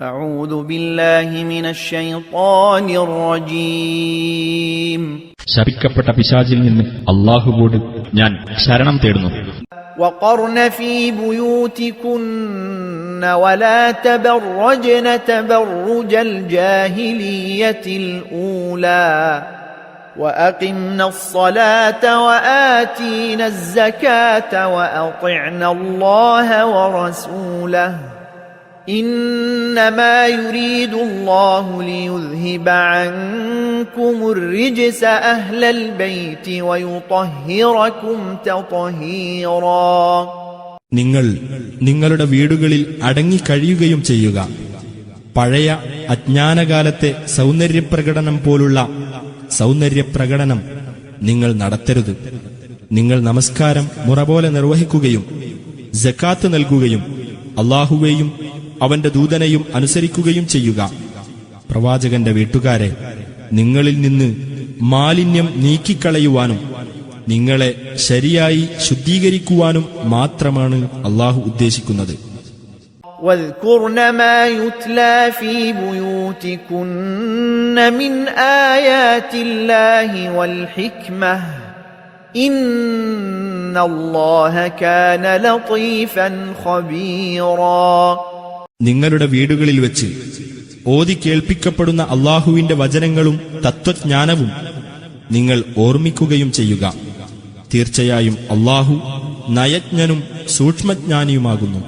أعوذ بالله من الشيطان الرجيم. ശപിക്കപ്പെട്ട പിശാചിൽ നിന്ന് അല്ലാഹുവോട് ഞാൻ ശരണം തേടുന്നു. وقرن في بيوتكن ولا تبرجن تبرج الجاهلية الأولى وأقمنا الصلاة وآتينا الزكاة وأطعنا الله ورسوله إنما يريد الله ليذهب عنكم الرجس أهل البيت ويطهركم تطهيرا. നിങ്ങൾ നിങ്ങളുടെ വീടുകളിൽ അടങ്ങിക്കഴിയുകയും ചെയ്യുക. പഴയ അജ്ഞാനകാലത്തെ സൗന്ദര്യപ്രകടനം പോലുള്ള സൗന്ദര്യപ്രകടനം നിങ്ങൾ നടത്തരുത്. നിങ്ങൾ നമസ്കാരം മുറപോലെ നിർവഹിക്കുകയും സക്കാത്ത് നൽകുകയും അല്ലാഹുവേയും അവന്റെ ദൂതനെയും അനുസരിക്കുകയും ചെയ്യുക. പ്രവാചകന്റെ വീട്ടുകാരെ, നിങ്ങളിൽ നിന്ന് മാലിന്യം നീക്കിക്കളയുവാനും നിങ്ങളെ ശരിയായി ശുദ്ധീകരിക്കുവാനും മാത്രമാണ് അല്ലാഹു ഉദ്ദേശിക്കുന്നത്. واذكرن ما يتلى في بيوتكن من آيات الله والحكمة إن الله كان لطيفا خبيرا. നിങ്ങളുടെ വീടുകളിൽ വെച്ച് ഓതി കേൾപ്പിക്കപ്പെടുന്ന അല്ലാഹുവിന്റെ വചനങ്ങളും തത്വജ്ഞാനവും നിങ്ങൾ ഓർമ്മിക്കുകയും ചെയ്യുക. തീർച്ചയായും അല്ലാഹു നയജ്ഞനും സൂക്ഷ്മജ്ഞാനിയുമാകുന്നു.